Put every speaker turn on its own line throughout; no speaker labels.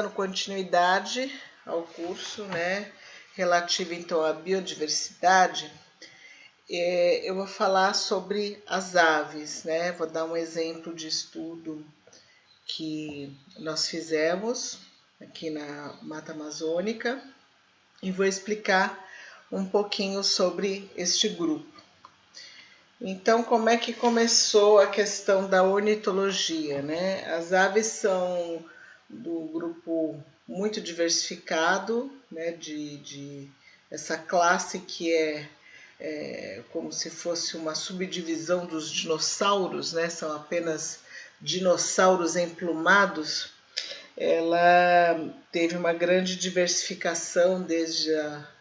dando continuidade ao curso, né, relativo então à biodiversidade, eu vou falar sobre as aves, né? Vou dar um exemplo de estudo que nós fizemos aqui na Mata Amazônica e vou explicar um pouquinho sobre este grupo. Então, como é que começou a questão da ornitologia, né? As aves são do grupo muito diversificado, né? De essa classe que é como se fosse uma subdivisão dos dinossauros, né? São apenas dinossauros emplumados. Ela teve uma grande diversificação desde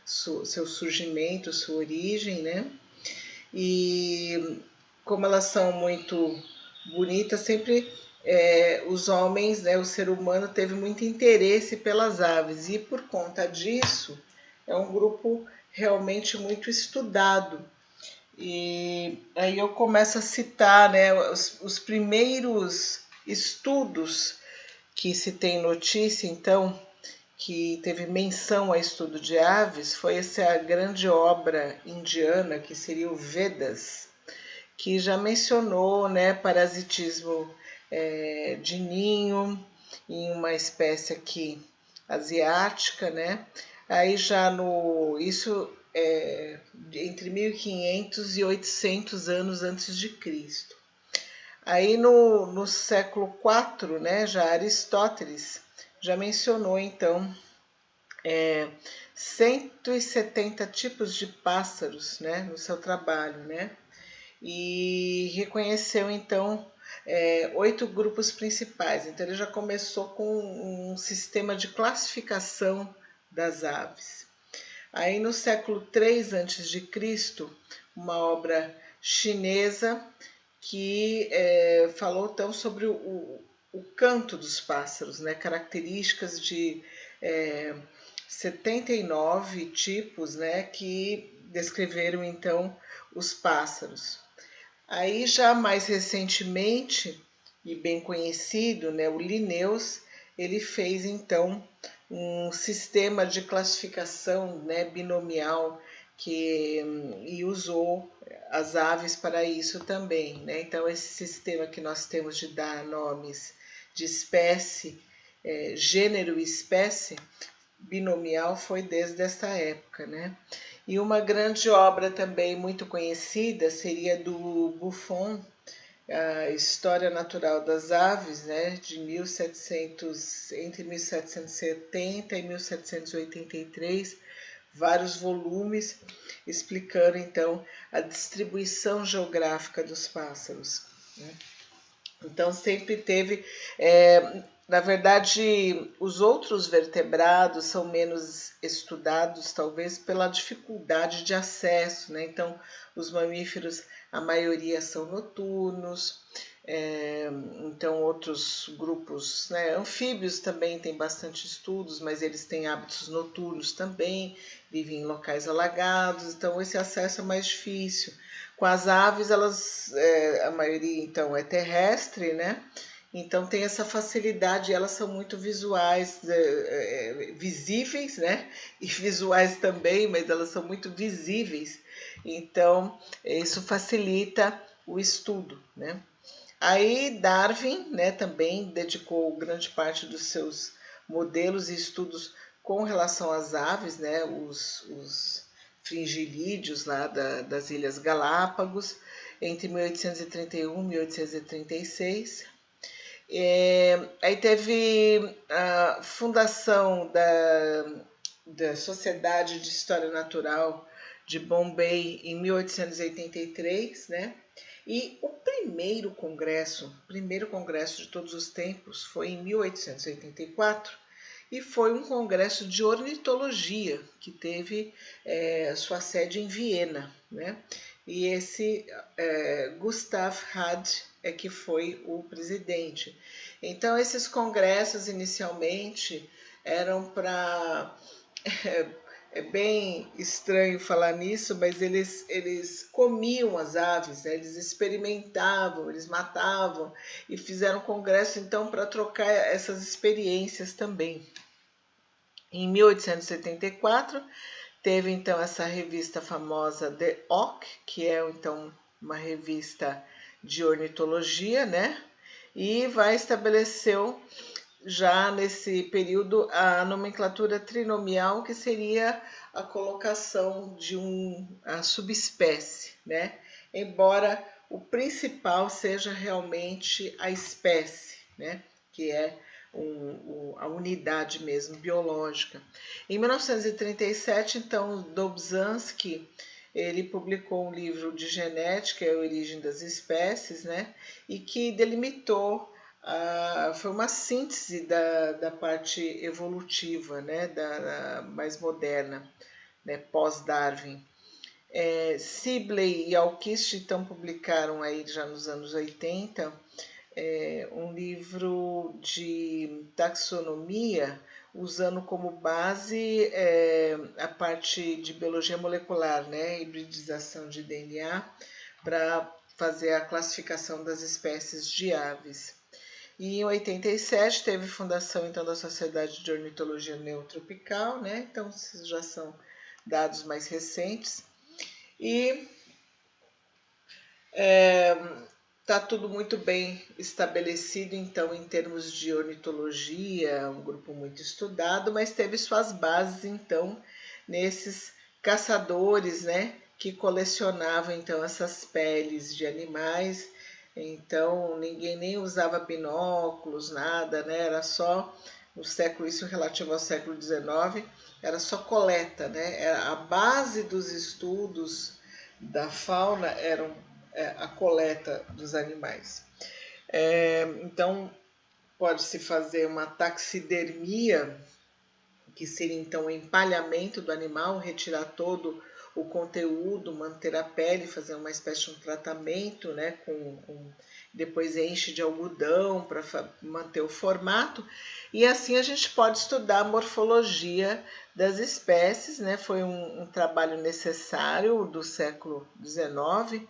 seu surgimento, sua origem, né? E como elas são muito bonitas, sempre os homens, né, o ser humano teve muito interesse pelas aves e por conta disso é um grupo realmente muito estudado. E aí eu começo a citar, né, os primeiros estudos que se tem notícia, então, que teve menção a estudo de aves, foi essa grande obra indiana, que seria o Vedas, que já mencionou, né, parasitismo de ninho em uma espécie aqui asiática, né? Aí já isso entre 1500 e 800 anos antes de Cristo. Aí no século IV, né, já Aristóteles já mencionou então 170 tipos de pássaros, né, no seu trabalho, né? E reconheceu então 8 grupos principais. Então ele já começou com um sistema de classificação das aves. Aí no século III a.C., uma obra chinesa que falou então sobre o canto dos pássaros, né? Características de 79 tipos, né? Que descreveram então os pássaros. Aí já mais recentemente e bem conhecido, né, o Linnaeus, ele fez então um sistema de classificação, né, binomial e usou as aves para isso também, né? Então esse sistema que nós temos de dar nomes de espécie, gênero e espécie binomial foi desde essa época, né? E uma grande obra também muito conhecida seria do Buffon, a História Natural das Aves, né, de entre 1770 e 1783, vários volumes explicando então a distribuição geográfica dos pássaros, né? Então sempre teve, na verdade, os outros vertebrados são menos estudados, talvez pela dificuldade de acesso, né? Então, os mamíferos, a maioria são noturnos, então outros grupos, né? Anfíbios também têm bastante estudos, mas eles têm hábitos noturnos também, vivem em locais alagados, então esse acesso é mais difícil. Com as aves, a maioria então é terrestre, né? Então tem essa facilidade, elas são muito visuais, visíveis, né? E visuais também, mas elas são muito visíveis. Então isso facilita o estudo, né? Aí Darwin, né, também dedicou grande parte dos seus modelos e estudos com relação às aves, né? Os fringilídeos lá das Ilhas Galápagos, entre 1831 e 1836. Aí teve a fundação da Sociedade de História Natural de Bombay em 1883, né? E o primeiro congresso de todos os tempos foi em 1884 e foi um congresso de ornitologia que teve sua sede em Viena, né? E esse Gustav Had que foi o presidente. Então esses congressos inicialmente eram para É bem estranho falar nisso, mas eles comiam as aves, né? Eles experimentavam, eles matavam e fizeram congresso então para trocar essas experiências também. Em 1874 teve então essa revista famosa The Ock, que é então uma revista de ornitologia, né? E vai estabeleceu já nesse período a nomenclatura trinomial, que seria a colocação de uma subespécie, né? Embora o principal seja realmente a espécie, né? Que é a unidade mesmo biológica. Em 1937, então, Dobzhansky ele publicou um livro de genética e a origem das espécies, né? E que delimitou foi uma síntese da parte evolutiva, né, da mais moderna, né, pós-Darwin. Sibley e Alquist então publicaram aí já nos anos 80 um livro de taxonomia usando como base a parte de biologia molecular, né, hibridização de DNA para fazer a classificação das espécies de aves. E em 87 teve fundação então da Sociedade de Ornitologia Neotropical, né? Então esses já são dados mais recentes. E está tudo muito bem estabelecido então em termos de ornitologia, um grupo muito estudado, mas teve suas bases então nesses caçadores, né? Que colecionavam então essas peles de animais. Então ninguém nem usava binóculos, nada, né? Era só no século, isso relativo ao século XIX, era só coleta, né? A base dos estudos da fauna eram a coleta dos animais. Então pode-se fazer uma taxidermia, que seria então o empalhamento do animal, retirar todo o conteúdo, manter a pele, fazer uma espécie de um tratamento, né, depois enche de algodão para manter o formato, e assim a gente pode estudar a morfologia das espécies, né? Foi um trabalho necessário do século XIX,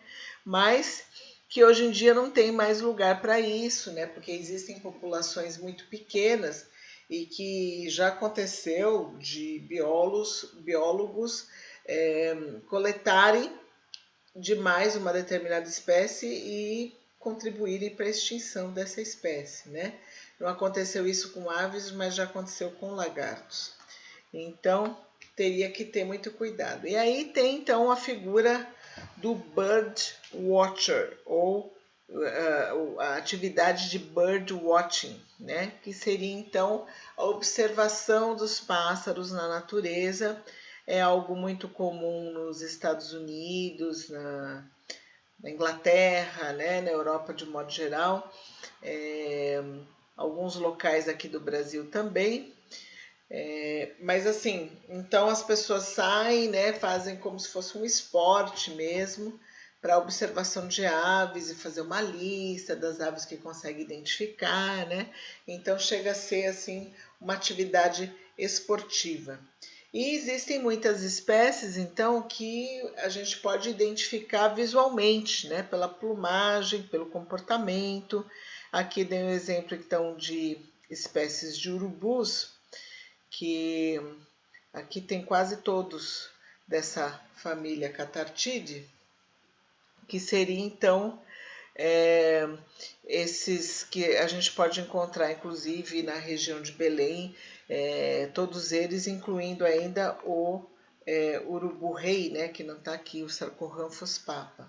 mas que hoje em dia não tem mais lugar para isso, né? Porque existem populações muito pequenas e que já aconteceu de biólogos coletarem demais uma determinada espécie e contribuírem para a extinção dessa espécie, né? Não aconteceu isso com aves, mas já aconteceu com lagartos. Então, teria que ter muito cuidado. E aí tem então a figura do bird watcher, ou a atividade de bird watching, né? Que seria então a observação dos pássaros na natureza. É algo muito comum nos Estados Unidos, na Inglaterra, né? Na Europa de modo geral, alguns locais aqui do Brasil também. Mas assim, então as pessoas saem, né, fazem como se fosse um esporte mesmo, para observação de aves e fazer uma lista das aves que consegue identificar, né? Então chega a ser assim uma atividade esportiva. E existem muitas espécies, então, que a gente pode identificar visualmente, né? Pela plumagem, pelo comportamento. Aqui dei um exemplo então de espécies de urubus, que aqui tem quase todos dessa família Catartidae, que seria então esses que a gente pode encontrar inclusive na região de Belém, todos eles incluindo ainda o urubu-rei, né, que não está aqui, o Sarcorhamphus papa.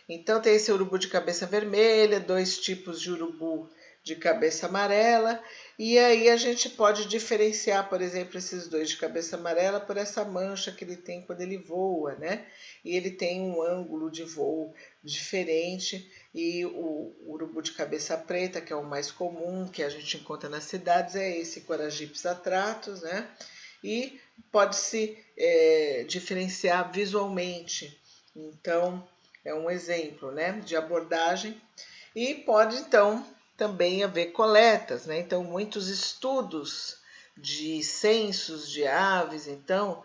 Então tem esse urubu de cabeça vermelha, dois tipos de urubu de cabeça amarela, e aí a gente pode diferenciar, por exemplo, esses dois de cabeça amarela por essa mancha que ele tem quando ele voa, né? E ele tem um ângulo de voo diferente, e o urubu de cabeça preta, que é o mais comum, que a gente encontra nas cidades, é esse Coragipes atratus, né? E pode-se diferenciar visualmente. Então, é um exemplo, né, de abordagem. E pode, então, também haver coletas, né? Então, muitos estudos de censos de aves, então,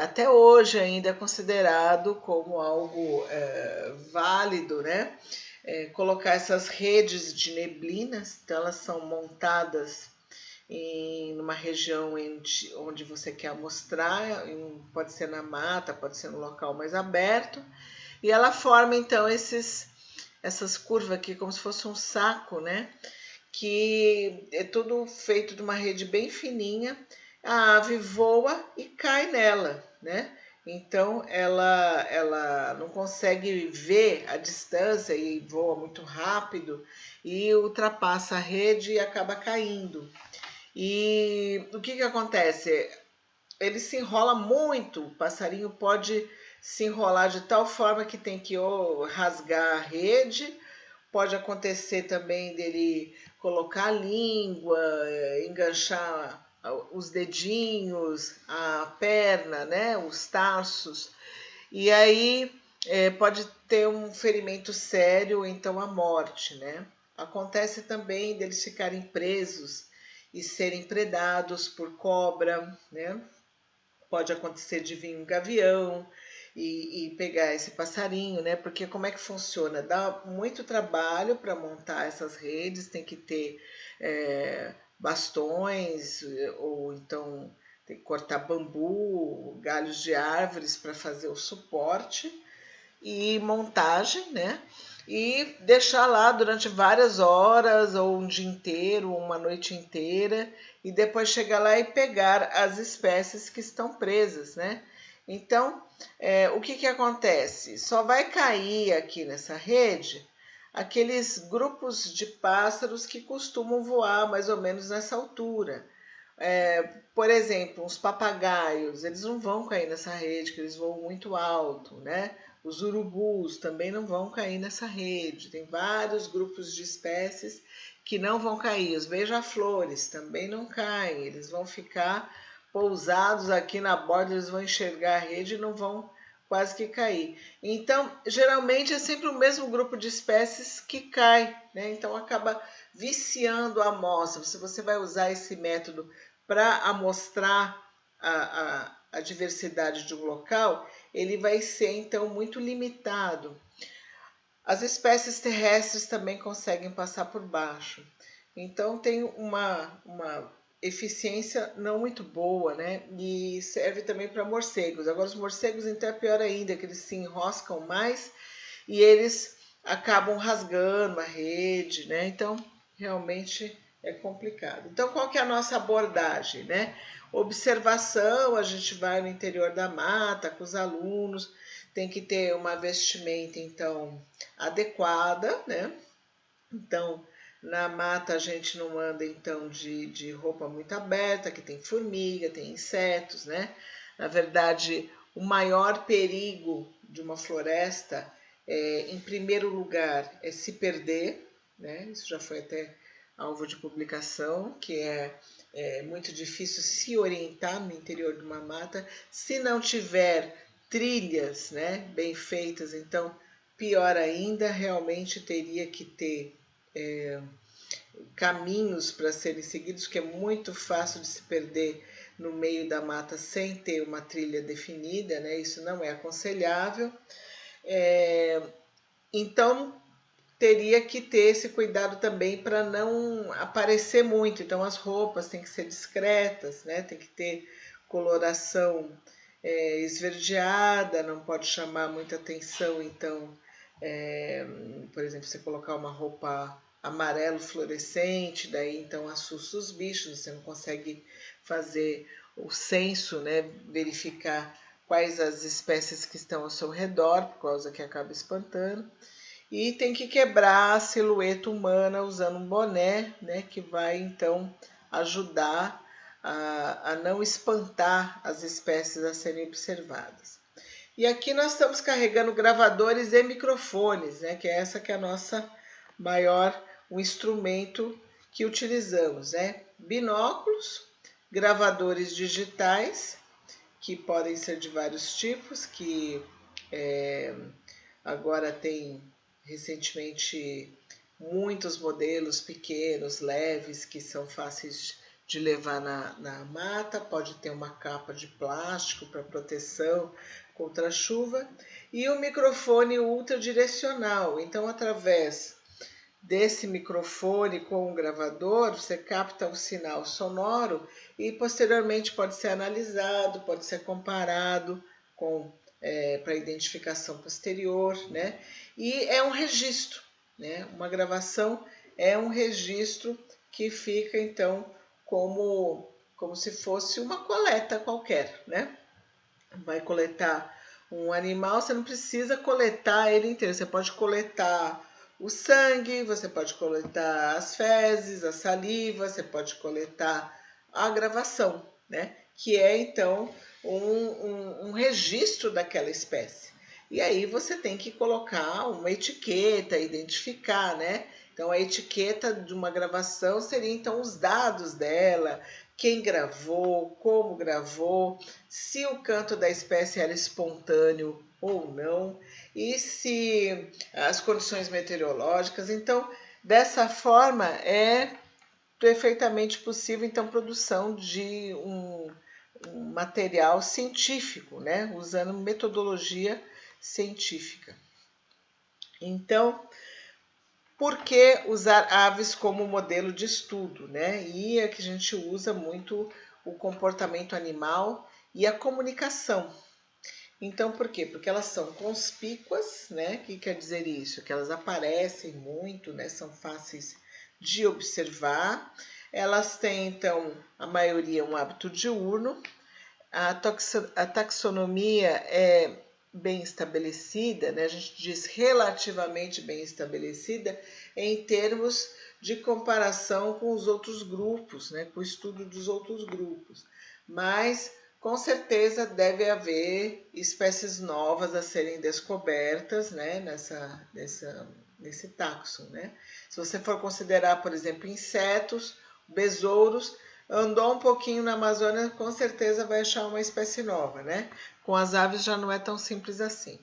até hoje ainda é considerado como algo válido, né? Colocar essas redes de neblinas, então elas são montadas em uma região onde você quer mostrar, pode ser na mata, pode ser no local mais aberto, e ela forma então essas curvas aqui como se fosse um saco, né? Que é tudo feito de uma rede bem fininha. A ave voa e cai nela, né? Então ela não consegue ver a distância e voa muito rápido e ultrapassa a rede e acaba caindo. E o que acontece? Ele se enrola muito, o passarinho pode se enrolar de tal forma que tem que ou rasgar a rede, pode acontecer também dele colocar a língua, enganchar os dedinhos, a perna, né, os tarsos, e aí pode ter um ferimento sério, ou então a morte, né? Acontece também deles ficarem presos e serem predados por cobra, né? Pode acontecer de vir um gavião e pegar esse passarinho, né? Porque como é que funciona? Dá muito trabalho para montar essas redes, tem que ter bastões, ou então tem que cortar bambu, galhos de árvores para fazer o suporte e montagem, né? E deixar lá durante várias horas, ou um dia inteiro, uma noite inteira, e depois chegar lá e pegar as espécies que estão presas, né? Então, o que acontece? Só vai cair aqui nessa rede aqueles grupos de pássaros que costumam voar mais ou menos nessa altura. Por exemplo, os papagaios, eles não vão cair nessa rede, que eles voam muito alto, né? Os urubus também não vão cair nessa rede. Tem vários grupos de espécies que não vão cair. Os beija-flores também não caem. Eles vão ficar pousados aqui na borda, eles vão enxergar a rede e não vão quase que cair. Então, geralmente é sempre o mesmo grupo de espécies que cai, né? Então acaba viciando a amostra. Se você vai usar esse método para amostrar a diversidade de um local, ele vai ser então muito limitado. As espécies terrestres também conseguem passar por baixo. Então tem uma eficiência não muito boa, né? E serve também para morcegos. Agora os morcegos então é pior ainda, que eles se enroscam mais e eles acabam rasgando a rede, né? Então realmente é complicado. Então qual que é a nossa abordagem, né? Observação, a gente vai no interior da mata com os alunos, tem que ter uma vestimenta então adequada, né? Então, na mata a gente não anda então de roupa muito aberta, que tem formiga, tem insetos, né? Na verdade, o maior perigo de uma floresta em primeiro lugar, é se perder, né? Isso já foi até alvo de publicação, que é muito difícil se orientar no interior de uma mata. Se não tiver trilhas, né, bem feitas, então pior ainda, realmente teria que ter caminhos para serem seguidos, que é muito fácil de se perder no meio da mata sem ter uma trilha definida, né? Isso não é aconselhável. Então, teria que ter esse cuidado também para não aparecer muito. Então, as roupas têm que ser discretas, né? Tem que ter coloração esverdeada, não pode chamar muita atenção. Então, por exemplo, você colocar uma roupa amarelo fluorescente, daí então assusta os bichos, você não consegue fazer o censo, né? Verificar quais as espécies que estão ao seu redor, por causa que acaba espantando. E tem que quebrar a silhueta humana usando um boné, né, que vai então ajudar a não espantar as espécies a serem observadas. E aqui nós estamos carregando gravadores e microfones, né, que é essa que é a nossa maior, o instrumento que utilizamos, né? Binóculos, gravadores digitais, que podem ser de vários tipos, que agora tem recentemente muitos modelos pequenos, leves, que são fáceis de levar na mata, pode ter uma capa de plástico para proteção contra a chuva, e o microfone ultradirecional. Então, através desse microfone com o gravador, você capta o sinal sonoro e posteriormente pode ser analisado, pode ser comparado com para identificação posterior, né? E é um registro, né? Uma gravação é um registro que fica então como se fosse uma coleta qualquer, né? Vai coletar um animal, você não precisa coletar ele inteiro, você pode coletar o sangue, você pode coletar as fezes, a saliva, você pode coletar a gravação, né? Que é então um registro daquela espécie. E aí você tem que colocar uma etiqueta, identificar, né? Então a etiqueta de uma gravação seria então os dados dela, quem gravou, como gravou, se o canto da espécie era espontâneo ou não, e se as condições meteorológicas. Então, dessa forma, é perfeitamente possível, então, produção de um material científico, né? Usando metodologia científica. Então, por que usar aves como modelo de estudo, né? E é que a gente usa muito o comportamento animal e a comunicação. Então, por quê? Porque elas são conspícuas, né? O que quer dizer isso? Que elas aparecem muito, né? São fáceis de observar. Elas têm, então, a maioria um hábito diurno. A taxonomia é bem estabelecida, né? A gente diz relativamente bem estabelecida em termos de comparação com os outros grupos, né? Com o estudo dos outros grupos. Mas, com certeza, deve haver espécies novas a serem descobertas, né? Nesse taxon, né? Se você for considerar, por exemplo, insetos, besouros, andou um pouquinho na Amazônia, com certeza vai achar uma espécie nova, né? Com as aves já não é tão simples assim.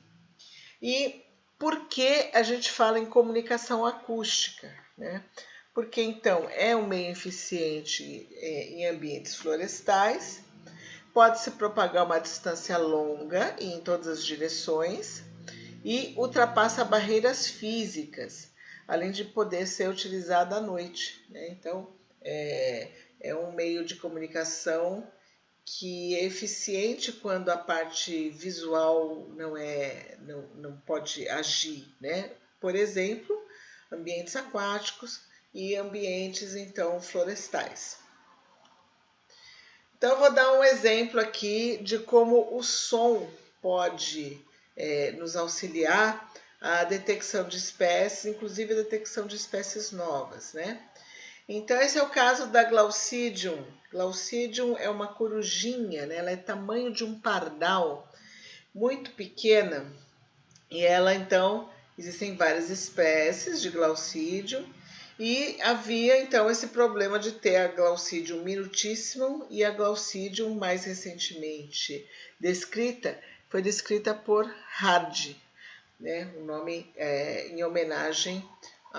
E por que a gente fala em comunicação acústica, né? Porque, então, é um meio eficiente em ambientes florestais, pode se propagar uma distância longa e em todas as direções e ultrapassa barreiras físicas, além de poder ser utilizada à noite, né? Então, é um meio de comunicação que é eficiente quando a parte visual não pode agir, né? Por exemplo, ambientes aquáticos e ambientes, então, florestais. Então, eu vou dar um exemplo aqui de como o som pode nos auxiliar à detecção de espécies, inclusive a detecção de espécies novas, né? Então, esse é o caso da Glaucidium. Glaucidium é uma corujinha, né? Ela é tamanho de um pardal, muito pequena. E ela, então, existem várias espécies de Glaucidium. E havia, então, esse problema de ter a Glaucidium minutissimum e a Glaucidium mais recentemente descrita, foi descrita por Hardy, né? O nome é em homenagem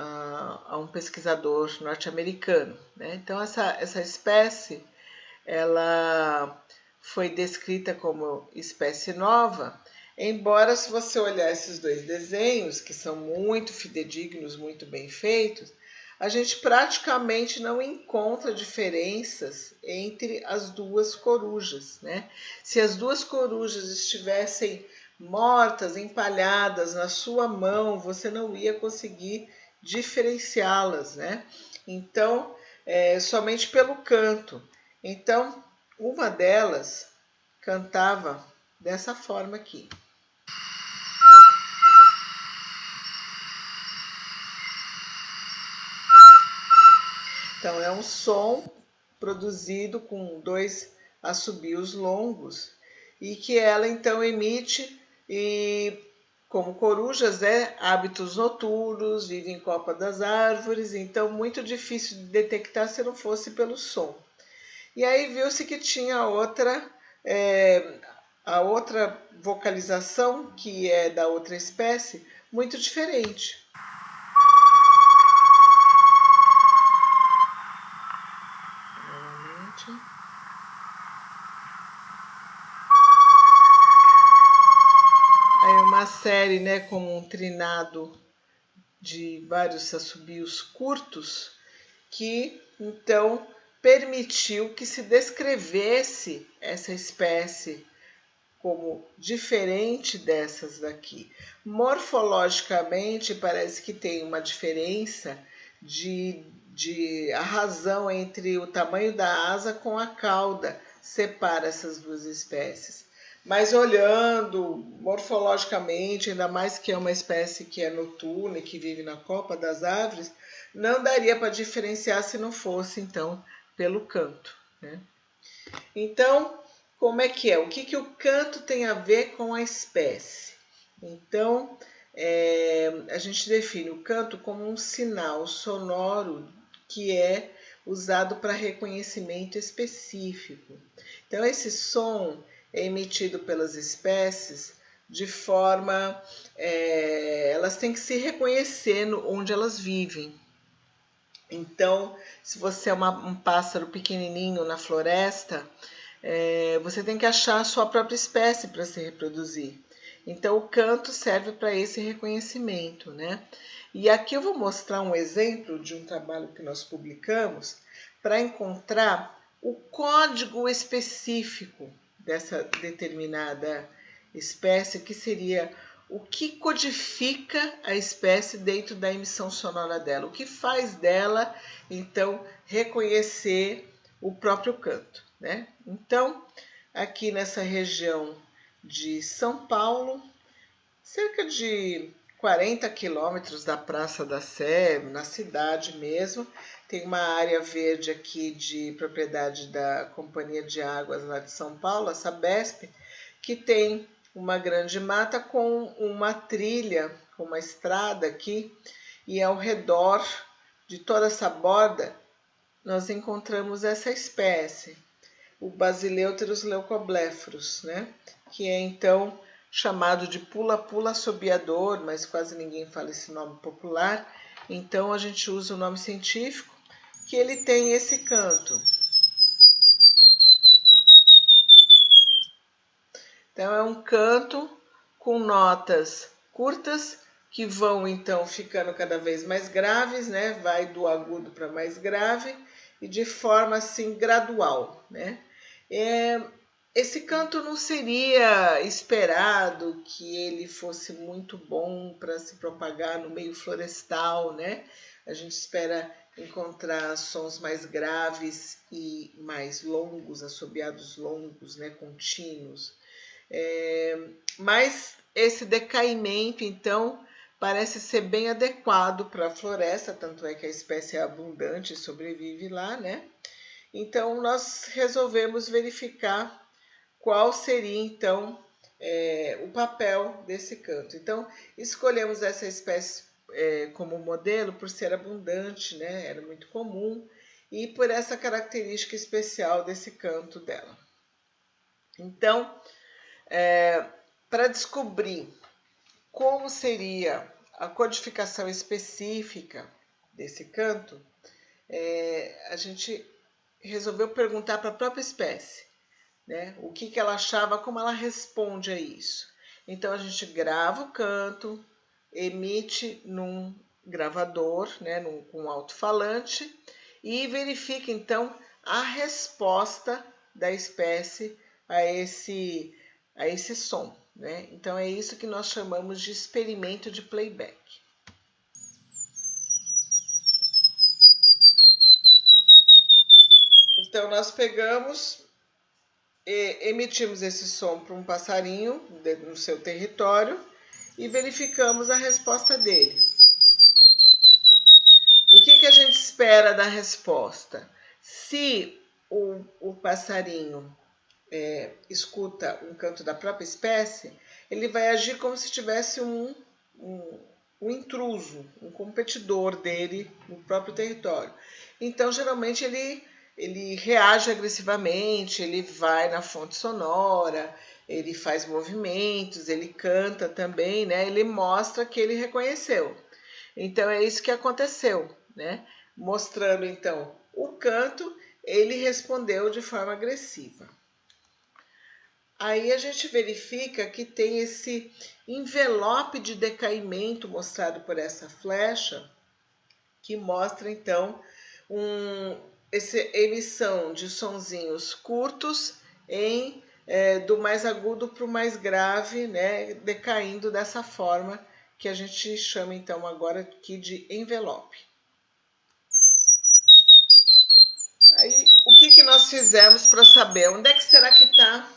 a um pesquisador norte-americano, né? Então, essa espécie, ela foi descrita como espécie nova, embora, se você olhar esses dois desenhos, que são muito fidedignos, muito bem feitos, a gente praticamente não encontra diferenças entre as duas corujas, né? Se as duas corujas estivessem mortas, empalhadas na sua mão, você não ia conseguir diferenciá-las, né? Então, somente pelo canto. Então, uma delas cantava dessa forma aqui. Então, é um som produzido com dois assobios longos e que ela, então, emite e, como corujas, hábitos noturnos, vivem em copa das árvores, então muito difícil de detectar se não fosse pelo som. E aí viu-se que tinha a outra vocalização, que é da outra espécie, muito diferente. série, né, como um trinado de vários assobios curtos, que então permitiu que se descrevesse essa espécie como diferente dessas daqui. Morfologicamente, parece que tem uma diferença de a razão entre o tamanho da asa com a cauda separa essas duas espécies. Mas olhando morfologicamente, ainda mais que é uma espécie que é noturna e que vive na copa das árvores, não daria para diferenciar se não fosse, então, pelo canto, né? Então, como é que é? O que o canto tem a ver com a espécie? Então, a gente define o canto como um sinal sonoro que é usado para reconhecimento específico. Então, esse som é emitido pelas espécies de forma... elas têm que se reconhecer onde elas vivem. Então, se você é um pássaro pequenininho na floresta, você tem que achar a sua própria espécie para se reproduzir. Então, o canto serve para esse reconhecimento, né? E aqui eu vou mostrar um exemplo de um trabalho que nós publicamos para encontrar o código específico dessa determinada espécie, que seria o que codifica a espécie dentro da emissão sonora dela, o que faz dela, então, reconhecer o próprio canto, né? Então, aqui nessa região de São Paulo, cerca de 40 quilômetros da Praça da Sé, na cidade mesmo, tem uma área verde aqui de propriedade da Companhia de Águas lá de São Paulo, a Sabesp, que tem uma grande mata com uma trilha, com uma estrada aqui, e ao redor de toda essa borda nós encontramos essa espécie, o Basileuterus leucoblephrus, né? Que é então chamado de pula-pula assobiador, mas quase ninguém fala esse nome popular, então a gente usa o nome científico, que ele tem esse canto. Então é um canto com notas curtas que vão então ficando cada vez mais graves, né? Vai do agudo para mais grave e de forma assim gradual, né? Esse canto não seria esperado que ele fosse muito bom para se propagar no meio florestal, né? A gente espera encontrar sons mais graves e mais longos, assobiados longos, né? Contínuos. Mas esse decaimento, então, parece ser bem adequado para a floresta, tanto é que a espécie é abundante e sobrevive lá, né? Então, nós resolvemos verificar qual seria, então, o papel desse canto. Então, escolhemos essa espécie como modelo por ser abundante, né? Era muito comum, e por essa característica especial desse canto dela. Então, para descobrir como seria a codificação específica desse canto, a gente resolveu perguntar para a própria espécie, né? O que ela achava, como ela responde a isso. Então, a gente grava o canto, emite num gravador, né? Com um alto-falante, e verifica, então, a resposta da espécie a esse som, né? Então, é isso que nós chamamos de experimento de playback. Então, nós pegamos e emitimos esse som para um passarinho no seu território e verificamos a resposta dele. O que a gente espera da resposta? Se o passarinho escuta um canto da própria espécie, ele vai agir como se tivesse um intruso, um competidor dele no próprio território. Então, geralmente, ele reage agressivamente, ele vai na fonte sonora, ele faz movimentos, ele canta também, né? Ele mostra que ele reconheceu. Então, é isso que aconteceu, né? Mostrando, então, o canto, ele respondeu de forma agressiva. Aí a gente verifica que tem esse envelope de decaimento mostrado por essa flecha, que mostra então essa emissão de sonzinhos curtos do mais agudo para o mais grave, né, decaindo dessa forma que a gente chama então agora aqui de envelope. Aí, o que nós fizemos para saber onde é que será que está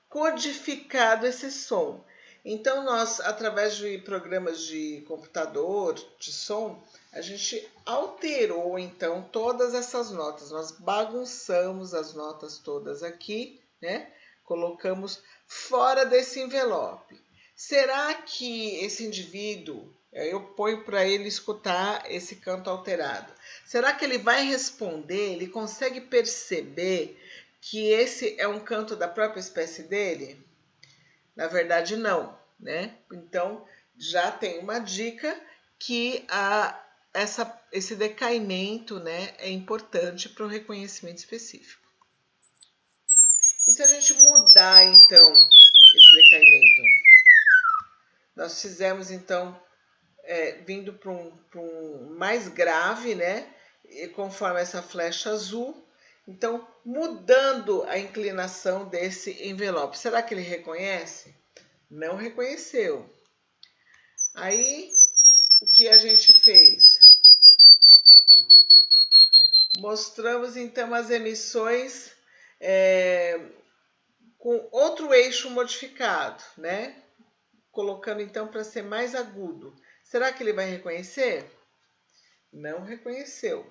codificado esse som? Então, nós, através de programas de computador, de som, a gente alterou, então, todas essas notas. Nós bagunçamos as notas todas aqui, né? Colocamos fora desse envelope. Será que esse indivíduo, eu ponho para ele escutar esse canto alterado, será que ele vai responder, ele consegue perceber que esse é um canto da própria espécie dele? Na verdade, não, né? Então, já tem uma dica que esse decaimento, né, é importante para o reconhecimento específico. E se a gente mudar, então, esse decaimento? Nós fizemos, então, vindo para um mais grave, né? E conforme essa flecha azul. Então, mudando a inclinação desse envelope. Será que ele reconhece? Não reconheceu. Aí, o que a gente fez? Mostramos, então, as emissões com outro eixo modificado, né? Colocando, então, para ser mais agudo. Será que ele vai reconhecer? Não reconheceu.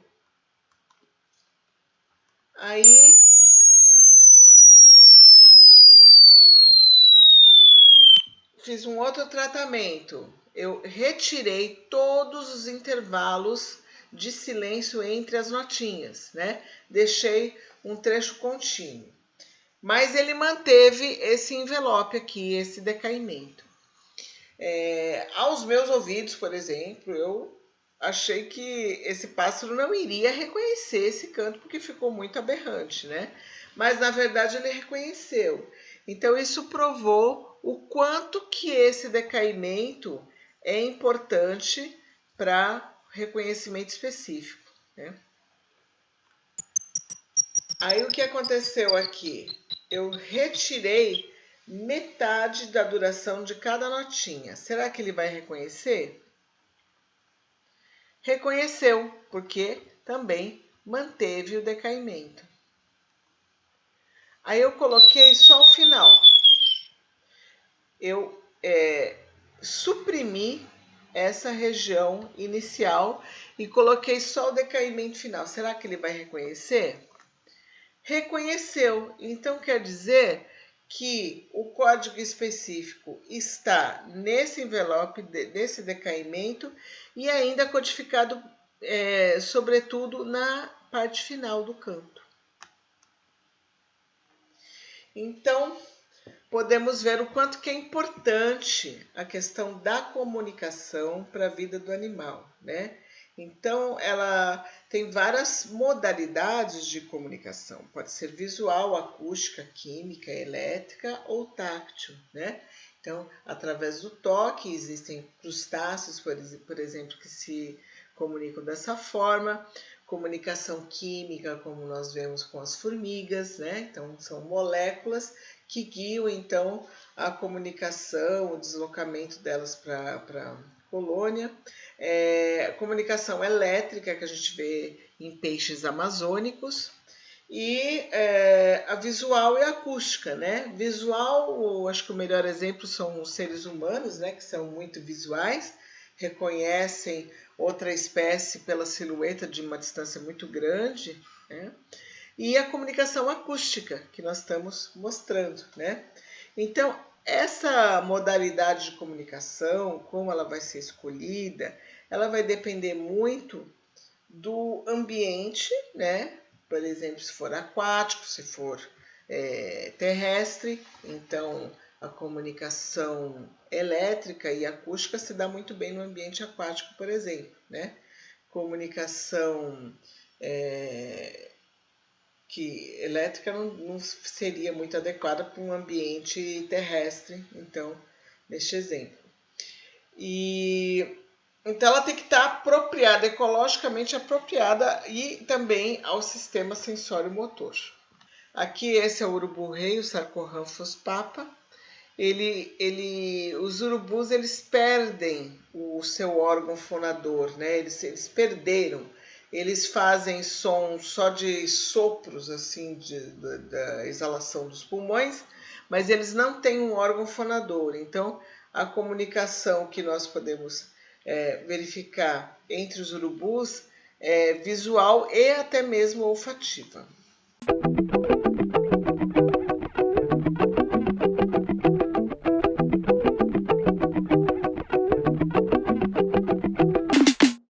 Aí, fiz um outro tratamento. Eu retirei todos os intervalos de silêncio entre as notinhas, né? Deixei um trecho contínuo. Mas ele manteve esse envelope aqui, esse decaimento. Aos meus ouvidos, por exemplo, eu achei que esse pássaro não iria reconhecer esse canto porque ficou muito aberrante, né? Mas na verdade ele reconheceu. Então isso provou o quanto que esse decaimento é importante para reconhecimento específico, né? Aí o que aconteceu aqui? Eu retirei metade da duração de cada notinha. Será que ele vai reconhecer? Reconheceu, porque também manteve o decaimento. Aí eu coloquei só o final. Eu suprimi essa região inicial e coloquei só o decaimento final. Será que ele vai reconhecer? Reconheceu. Então quer dizer que o código específico está nesse envelope, desse decaimento, e ainda codificado, sobretudo, na parte final do canto. Então, podemos ver o quanto que é importante a questão da comunicação para a vida do animal, né? Então, ela tem várias modalidades de comunicação. Pode ser visual, acústica, química, elétrica ou táctil, né? Então, através do toque, existem crustáceos, por exemplo, que se comunicam dessa forma. Comunicação química, como nós vemos com as formigas, né? Então, são moléculas que guiam, então, a comunicação, o deslocamento delas para a colônia. Comunicação elétrica, que a gente vê em peixes amazônicos. E a visual e a acústica, né? Visual, acho que o melhor exemplo são os seres humanos, né? Que são muito visuais, reconhecem outra espécie pela silhueta de uma distância muito grande, né? E a comunicação acústica, que nós estamos mostrando, né? Então, essa modalidade de comunicação, como ela vai ser escolhida, ela vai depender muito do ambiente, né? Por exemplo, se for aquático, se for terrestre, então a comunicação elétrica e acústica se dá muito bem no ambiente aquático, por exemplo, né? Comunicação que elétrica não seria muito adequada para um ambiente terrestre, então, neste exemplo. E então ela tem que estar apropriada, ecologicamente apropriada e também ao sistema sensório-motor. Aqui esse é o urubu-rei, o Sarcorhamphus papa. Os urubus eles perdem o seu órgão fonador, né? Eles perderam. Eles fazem som só de sopros, assim, da exalação dos pulmões, mas eles não têm um órgão fonador. Então, a comunicação que nós podemos verificar entre os urubus é visual e até mesmo olfativa.